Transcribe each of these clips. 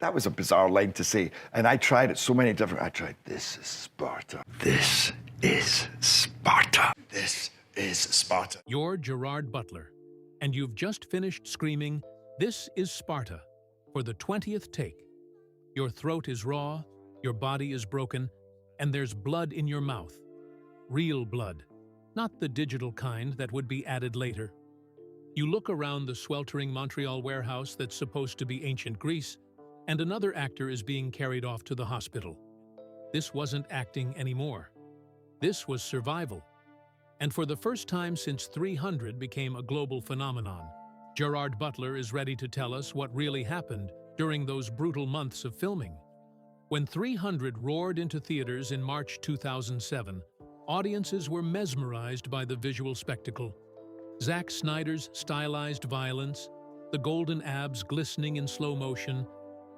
That was a bizarre line to say. And I tried it so many different... I tried, this is Sparta. This is Sparta. This is Sparta. You're Gerard Butler, and you've just finished screaming, "This is Sparta," for the 20th take. Your throat is raw, your body is broken, and there's blood in your mouth. Real blood, not the digital kind that would be added later. You look around the sweltering Montreal warehouse that's supposed to be ancient Greece, and another actor is being carried off to the hospital. This wasn't acting anymore. This was survival. And for the first time since 300 became a global phenomenon, Gerard Butler is ready to tell us what really happened during those brutal months of filming. When 300 roared into theaters in March 2007, audiences were mesmerized by the visual spectacle. Zack Snyder's stylized violence, the golden abs glistening in slow motion,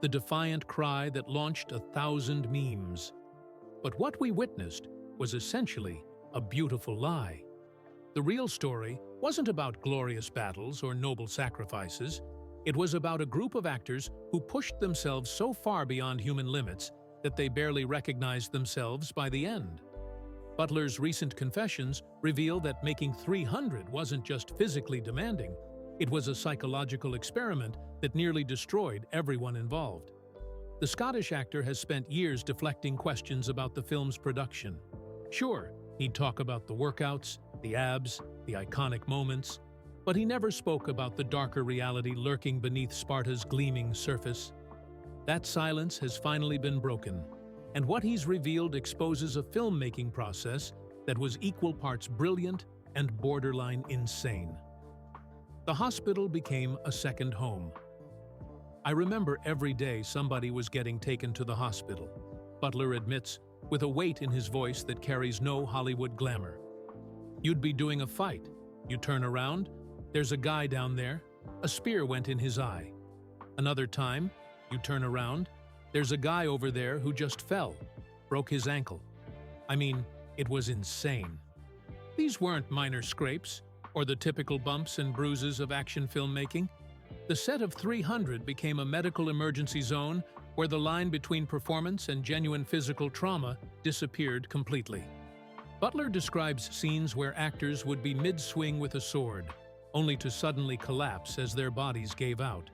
the defiant cry that launched 1,000 memes. But what we witnessed was essentially a beautiful lie. The real story wasn't about glorious battles or noble sacrifices. It was about a group of actors who pushed themselves so far beyond human limits that they barely recognized themselves by the end. Butler's recent confessions reveal that making 300 wasn't just physically demanding, it was a psychological experiment that nearly destroyed everyone involved. The Scottish actor has spent years deflecting questions about the film's production. Sure, he'd talk about the workouts, the abs, the iconic moments, but he never spoke about the darker reality lurking beneath Sparta's gleaming surface. That silence has finally been broken, and what he's revealed exposes a filmmaking process that was equal parts brilliant and borderline insane. The hospital became a second home. "I remember every day somebody was getting taken to the hospital," Butler admits, with a weight in his voice that carries no Hollywood glamour. "You'd be doing a fight. You turn around, there's a guy down there, a spear went in his eye. Another time, you turn around, there's a guy over there who just fell, broke his ankle. I mean, it was insane." These weren't minor scrapes or the typical bumps and bruises of action filmmaking. The set of 300 became a medical emergency zone where the line between performance and genuine physical trauma disappeared completely. Butler describes scenes where actors would be mid-swing with a sword, only to suddenly collapse as their bodies gave out.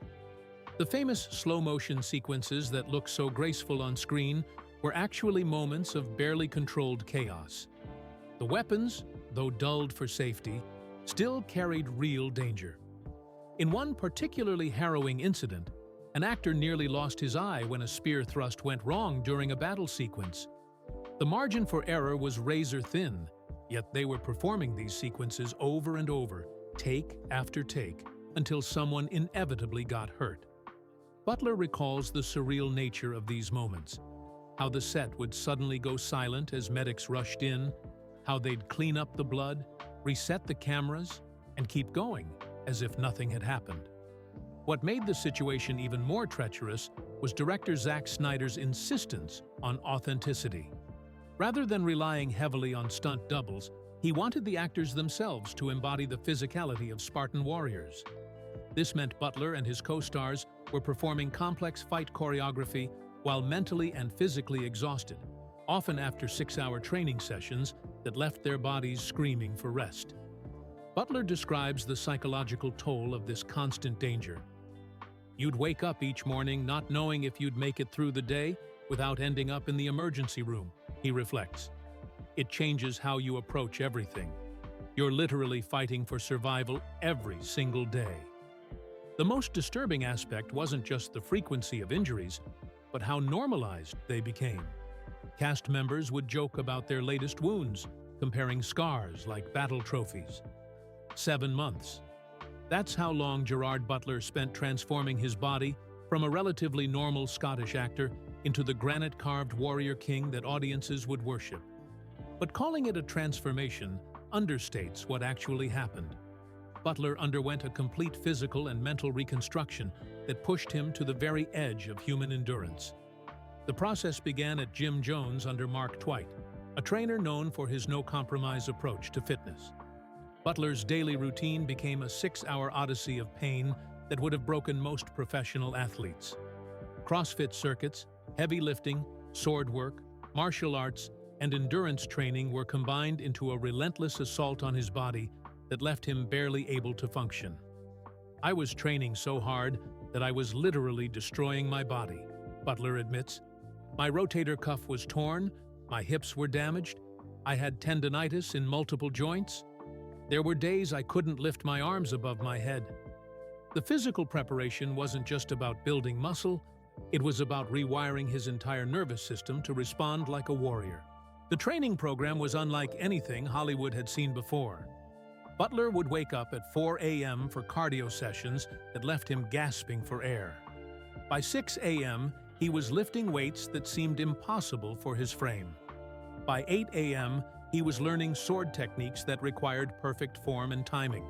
The famous slow-motion sequences that look so graceful on screen were actually moments of barely controlled chaos. The weapons, though dulled for safety, still carried real danger. In one particularly harrowing incident, an actor nearly lost his eye when a spear thrust went wrong during a battle sequence. The margin for error was razor-thin, yet they were performing these sequences over and over, take after take, until someone inevitably got hurt. Butler recalls the surreal nature of these moments, how the set would suddenly go silent as medics rushed in, how they'd clean up the blood, reset the cameras, and keep going, as if nothing had happened. What made the situation even more treacherous was director Zack Snyder's insistence on authenticity. Rather than relying heavily on stunt doubles, he wanted the actors themselves to embody the physicality of Spartan warriors. This meant Butler and his co-stars were performing complex fight choreography while mentally and physically exhausted, often after 6-hour training sessions that left their bodies screaming for rest. Butler describes the psychological toll of this constant danger. "You'd wake up each morning not knowing if you'd make it through the day without ending up in the emergency room," he reflects. "It changes how you approach everything. You're literally fighting for survival every single day." The most disturbing aspect wasn't just the frequency of injuries, but how normalized they became. Cast members would joke about their latest wounds, comparing scars like battle trophies. 7 months. That's how long Gerard Butler spent transforming his body from a relatively normal Scottish actor into the granite-carved warrior king that audiences would worship. But calling it a transformation understates what actually happened. Butler underwent a complete physical and mental reconstruction that pushed him to the very edge of human endurance. The process began at Gym Jones under Mark Twight, a trainer known for his no-compromise approach to fitness. Butler's daily routine became a 6-hour odyssey of pain that would have broken most professional athletes. CrossFit circuits, heavy lifting, sword work, martial arts, and endurance training were combined into a relentless assault on his body that left him barely able to function. "I was training so hard that I was literally destroying my body," Butler admits. "My rotator cuff was torn, my hips were damaged, I had tendinitis in multiple joints. There were days I couldn't lift my arms above my head." The physical preparation wasn't just about building muscle, it was about rewiring his entire nervous system to respond like a warrior. The training program was unlike anything Hollywood had seen before. Butler would wake up at 4 a.m. for cardio sessions that left him gasping for air. By 6 a.m., he was lifting weights that seemed impossible for his frame. By 8 a.m., he was learning sword techniques that required perfect form and timing.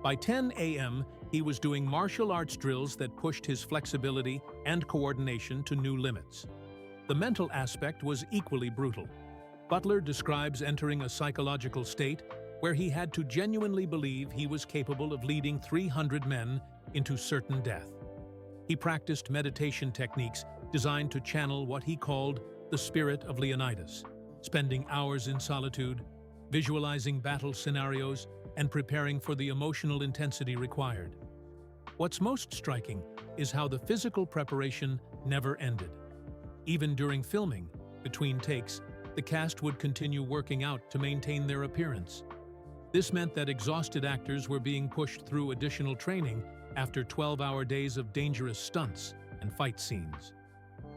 By 10 a.m., he was doing martial arts drills that pushed his flexibility and coordination to new limits. The mental aspect was equally brutal. Butler describes entering a psychological state where he had to genuinely believe he was capable of leading 300 men into certain death. He practiced meditation techniques designed to channel what he called the spirit of Leonidas, spending hours in solitude, visualizing battle scenarios, and preparing for the emotional intensity required. What's most striking is how the physical preparation never ended. Even during filming, between takes, the cast would continue working out to maintain their appearance. This meant that exhausted actors were being pushed through additional training after 12-hour days of dangerous stunts and fight scenes.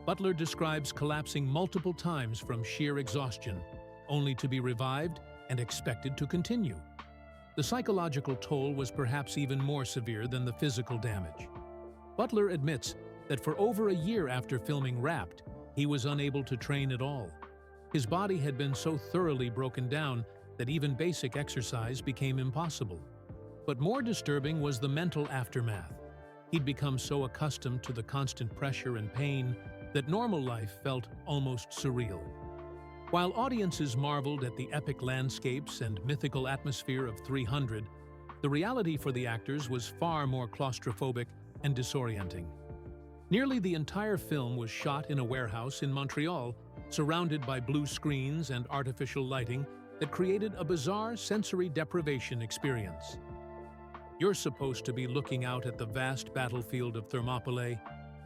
Butler describes collapsing multiple times from sheer exhaustion, only to be revived and expected to continue. The psychological toll was perhaps even more severe than the physical damage. Butler admits that for over a year after filming Wrapped, he was unable to train at all. His body had been so thoroughly broken down that even basic exercise became impossible. But more disturbing was the mental aftermath. He'd become so accustomed to the constant pressure and pain that normal life felt almost surreal. While audiences marveled at the epic landscapes and mythical atmosphere of 300, the reality for the actors was far more claustrophobic and disorienting. Nearly the entire film was shot in a warehouse in Montreal, surrounded by blue screens and artificial lighting that created a bizarre sensory deprivation experience. You're supposed to be looking out at the vast battlefield of Thermopylae,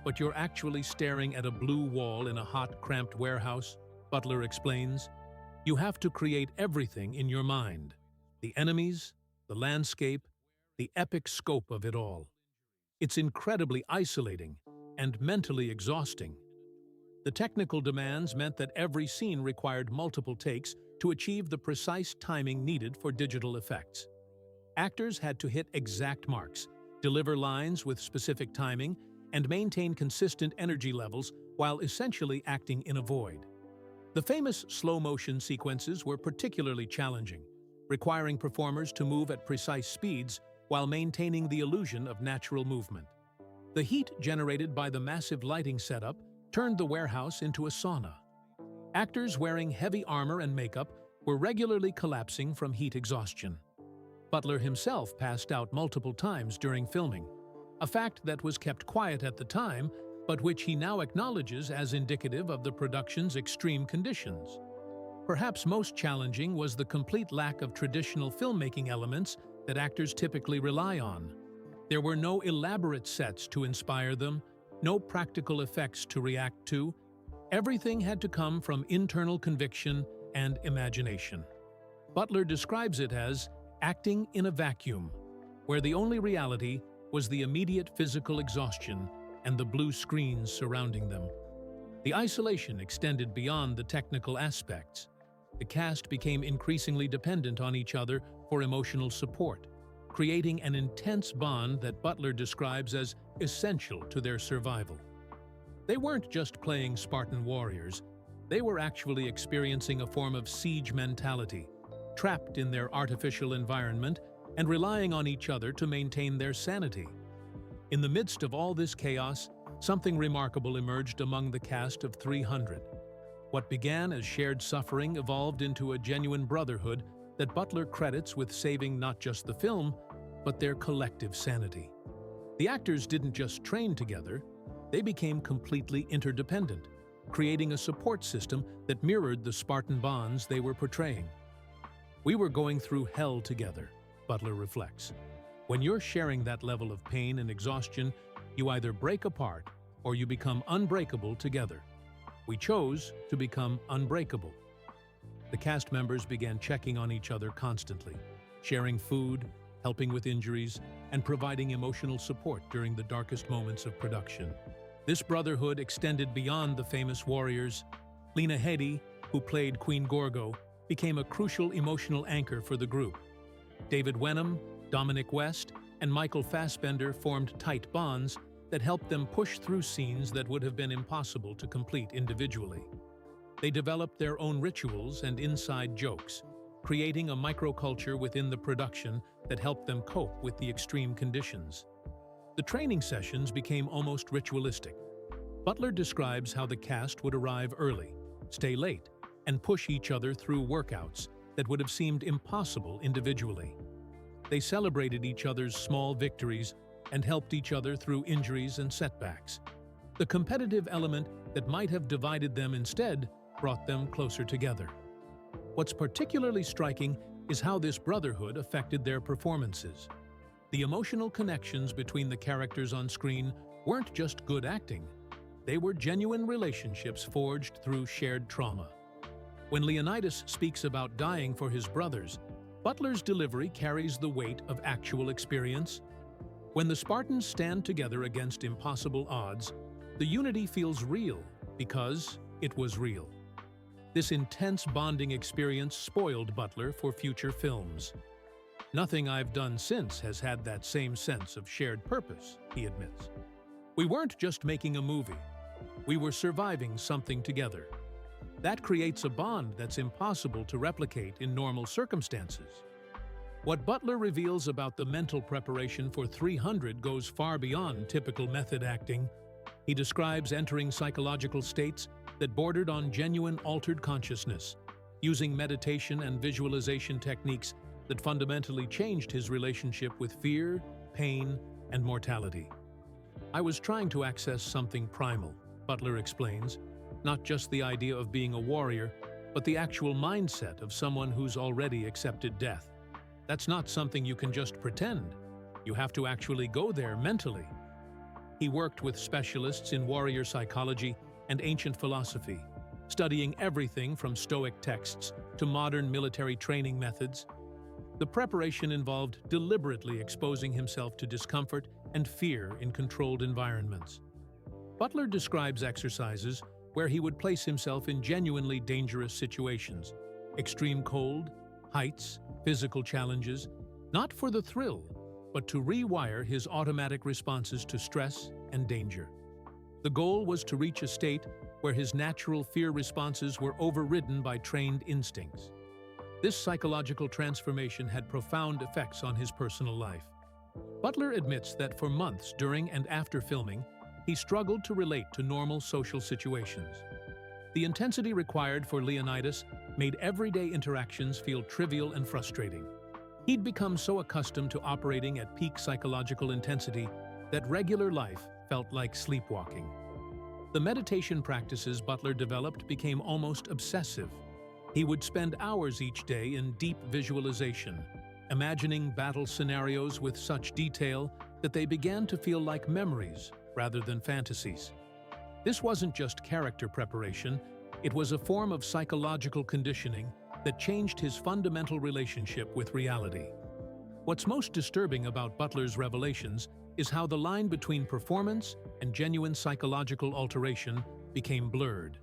but you're actually staring at a blue wall in a hot, cramped warehouse, Butler explains. You have to create everything in your mind. The enemies, the landscape, the epic scope of it all. It's incredibly isolating and mentally exhausting. The technical demands meant that every scene required multiple takes to achieve the precise timing needed for digital effects. Actors had to hit exact marks, deliver lines with specific timing, and maintain consistent energy levels while essentially acting in a void. The famous slow-motion sequences were particularly challenging, requiring performers to move at precise speeds while maintaining the illusion of natural movement. The heat generated by the massive lighting setup turned the warehouse into a sauna. Actors wearing heavy armor and makeup were regularly collapsing from heat exhaustion. Butler himself passed out multiple times during filming, a fact that was kept quiet at the time, but which he now acknowledges as indicative of the production's extreme conditions. Perhaps most challenging was the complete lack of traditional filmmaking elements that actors typically rely on. There were no elaborate sets to inspire them, no practical effects to react to. Everything had to come from internal conviction and imagination. Butler describes it as acting in a vacuum, where the only reality was the immediate physical exhaustion and the blue screens surrounding them. The isolation extended beyond the technical aspects. The cast became increasingly dependent on each other for emotional support, creating an intense bond that Butler describes as essential to their survival. They weren't just playing Spartan warriors, they were actually experiencing a form of siege mentality, trapped in their artificial environment and relying on each other to maintain their sanity. In the midst of all this chaos, something remarkable emerged among the cast of 300. What began as shared suffering evolved into a genuine brotherhood that Butler credits with saving not just the film, but their collective sanity. The actors didn't just train together, they became completely interdependent, creating a support system that mirrored the Spartan bonds they were portraying. "We were going through hell together," Butler reflects. "When you're sharing that level of pain and exhaustion, you either break apart or you become unbreakable together. We chose to become unbreakable." The cast members began checking on each other constantly, sharing food, helping with injuries, and providing emotional support during the darkest moments of production. This brotherhood extended beyond the famous warriors. Lena Headey, who played Queen Gorgo, became a crucial emotional anchor for the group. David Wenham, Dominic West, and Michael Fassbender formed tight bonds that helped them push through scenes that would have been impossible to complete individually. They developed their own rituals and inside jokes, creating a microculture within the production that helped them cope with the extreme conditions. The training sessions became almost ritualistic. Butler describes how the cast would arrive early, stay late, and push each other through workouts that would have seemed impossible individually. They celebrated each other's small victories and helped each other through injuries and setbacks. The competitive element that might have divided them instead brought them closer together. What's particularly striking is how this brotherhood affected their performances. The emotional connections between the characters on screen weren't just good acting. They were genuine relationships forged through shared trauma. When Leonidas speaks about dying for his brothers, Butler's delivery carries the weight of actual experience. When the Spartans stand together against impossible odds, the unity feels real because it was real. This intense bonding experience spoiled Butler for future films. "Nothing I've done since has had that same sense of shared purpose," he admits. "We weren't just making a movie. We were surviving something together. That creates a bond that's impossible to replicate in normal circumstances." What Butler reveals about the mental preparation for 300 goes far beyond typical method acting. He describes entering psychological states that bordered on genuine altered consciousness, using meditation and visualization techniques that fundamentally changed his relationship with fear, pain, and mortality. "I was trying to access something primal," Butler explains, "not just the idea of being a warrior, but the actual mindset of someone who's already accepted death. That's not something you can just pretend. You have to actually go there mentally." He worked with specialists in warrior psychology and ancient philosophy, studying everything from Stoic texts to modern military training methods. The preparation involved deliberately exposing himself to discomfort and fear in controlled environments. Butler describes exercises where he would place himself in genuinely dangerous situations, extreme cold, heights, physical challenges, not for the thrill, but to rewire his automatic responses to stress and danger. The goal was to reach a state where his natural fear responses were overridden by trained instincts. This psychological transformation had profound effects on his personal life. Butler admits that for months during and after filming, he struggled to relate to normal social situations. The intensity required for Leonidas made everyday interactions feel trivial and frustrating. He'd become so accustomed to operating at peak psychological intensity that regular life felt like sleepwalking. The meditation practices Butler developed became almost obsessive. He would spend hours each day in deep visualization, imagining battle scenarios with such detail that they began to feel like memories rather than fantasies. This wasn't just character preparation, it was a form of psychological conditioning that changed his fundamental relationship with reality. What's most disturbing about Butler's revelations is how the line between performance and genuine psychological alteration became blurred.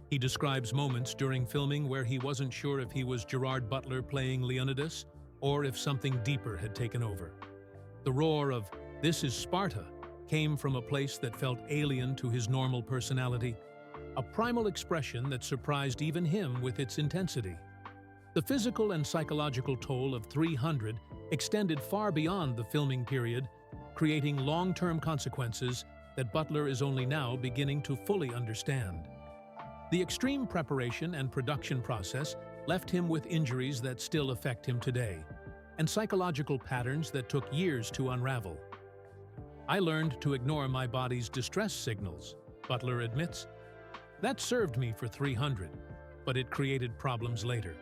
He describes moments during filming where he wasn't sure if he was Gerard Butler playing Leonidas or if something deeper had taken over. The roar of "This is Sparta" came from a place that felt alien to his normal personality, a primal expression that surprised even him with its intensity. The physical and psychological toll of 300 extended far beyond the filming period, creating long-term consequences that Butler is only now beginning to fully understand. The extreme preparation and production process left him with injuries that still affect him today, and psychological patterns that took years to unravel. I learned to ignore my body's distress signals, Butler admits. That served me for 300, but it created problems later.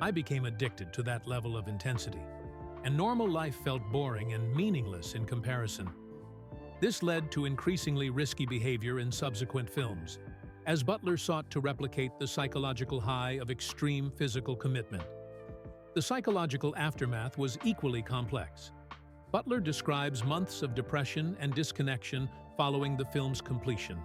I became addicted to that level of intensity, and normal life felt boring and meaningless in comparison. This led to increasingly risky behavior in subsequent films, as Butler sought to replicate the psychological high of extreme physical commitment. The psychological aftermath was equally complex. Butler describes months of depression and disconnection following the film's completion.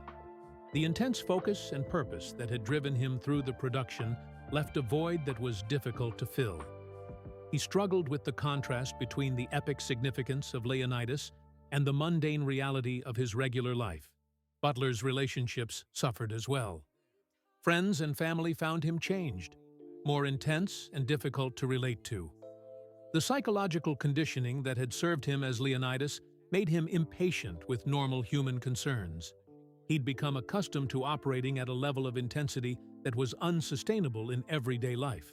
The intense focus and purpose that had driven him through the production left a void that was difficult to fill. He struggled with the contrast between the epic significance of Leonidas and the mundane reality of his regular life. Butler's relationships suffered as well. Friends and family found him changed, more intense and difficult to relate to. The psychological conditioning that had served him as Leonidas made him impatient with normal human concerns. He'd become accustomed to operating at a level of intensity that was unsustainable in everyday life.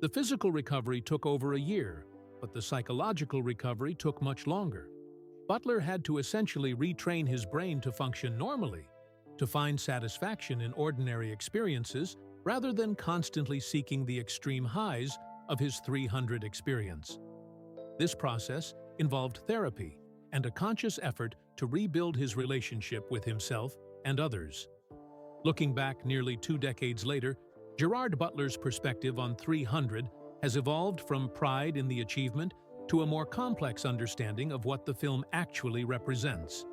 The physical recovery took over a year, but the psychological recovery took much longer. Butler had to essentially retrain his brain to function normally, to find satisfaction in ordinary experiences rather than constantly seeking the extreme highs of his 300 experience. This process involved therapy and a conscious effort to rebuild his relationship with himself and others. Looking back nearly 2 decades later, Gerard Butler's perspective on 300 has evolved from pride in the achievement to a more complex understanding of what the film actually represents.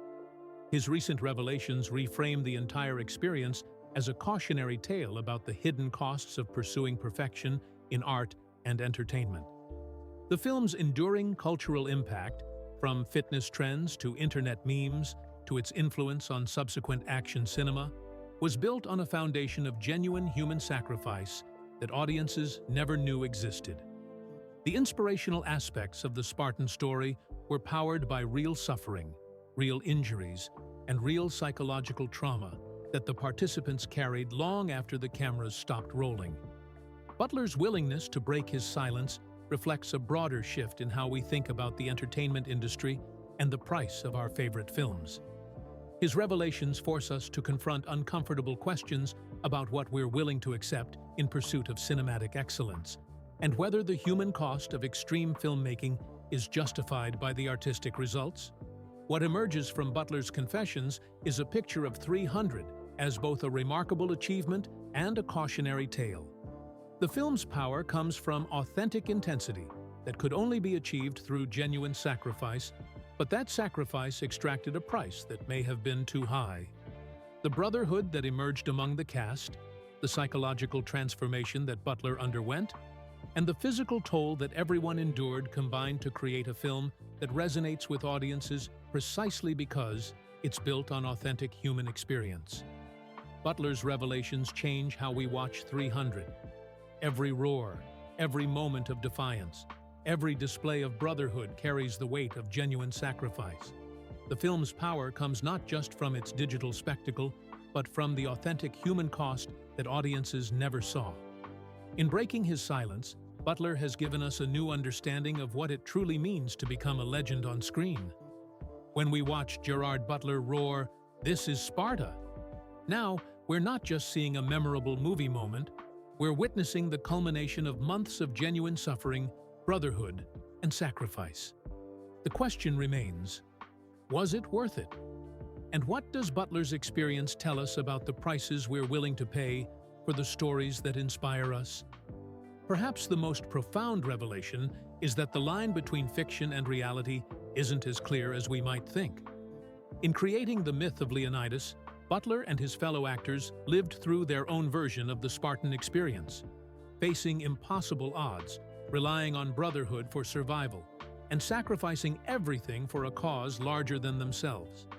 His recent revelations reframe the entire experience as a cautionary tale about the hidden costs of pursuing perfection in art and entertainment. The film's enduring cultural impact, from fitness trends to internet memes to its influence on subsequent action cinema, was built on a foundation of genuine human sacrifice that audiences never knew existed. The inspirational aspects of the Spartan story were powered by real suffering, real injuries, and real psychological trauma that the participants carried long after the cameras stopped rolling. Butler's willingness to break his silence reflects a broader shift in how we think about the entertainment industry and the price of our favorite films. His revelations force us to confront uncomfortable questions about what we're willing to accept in pursuit of cinematic excellence, and whether the human cost of extreme filmmaking is justified by the artistic results. What emerges from Butler's confessions is a picture of 300 as both a remarkable achievement and a cautionary tale. The film's power comes from authentic intensity that could only be achieved through genuine sacrifice, but that sacrifice extracted a price that may have been too high. The brotherhood that emerged among the cast, the psychological transformation that Butler underwent, and the physical toll that everyone endured combined to create a film that resonates with audiences precisely because it's built on authentic human experience. Butler's revelations change how we watch 300. Every roar, every moment of defiance, every display of brotherhood carries the weight of genuine sacrifice. The film's power comes not just from its digital spectacle, but from the authentic human cost that audiences never saw. In breaking his silence, Butler has given us a new understanding of what it truly means to become a legend on screen. When we watch Gerard Butler roar, "This is Sparta!" Now, we're not just seeing a memorable movie moment, we're witnessing the culmination of months of genuine suffering, brotherhood, and sacrifice. The question remains, was it worth it? And what does Butler's experience tell us about the prices we're willing to pay for the stories that inspire us? Perhaps the most profound revelation is that the line between fiction and reality isn't as clear as we might think. In creating the myth of Leonidas, Butler and his fellow actors lived through their own version of the Spartan experience, facing impossible odds, relying on brotherhood for survival, and sacrificing everything for a cause larger than themselves.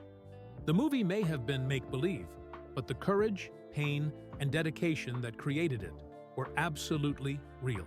The movie may have been make-believe, but the courage, pain, and dedication that created it were absolutely real.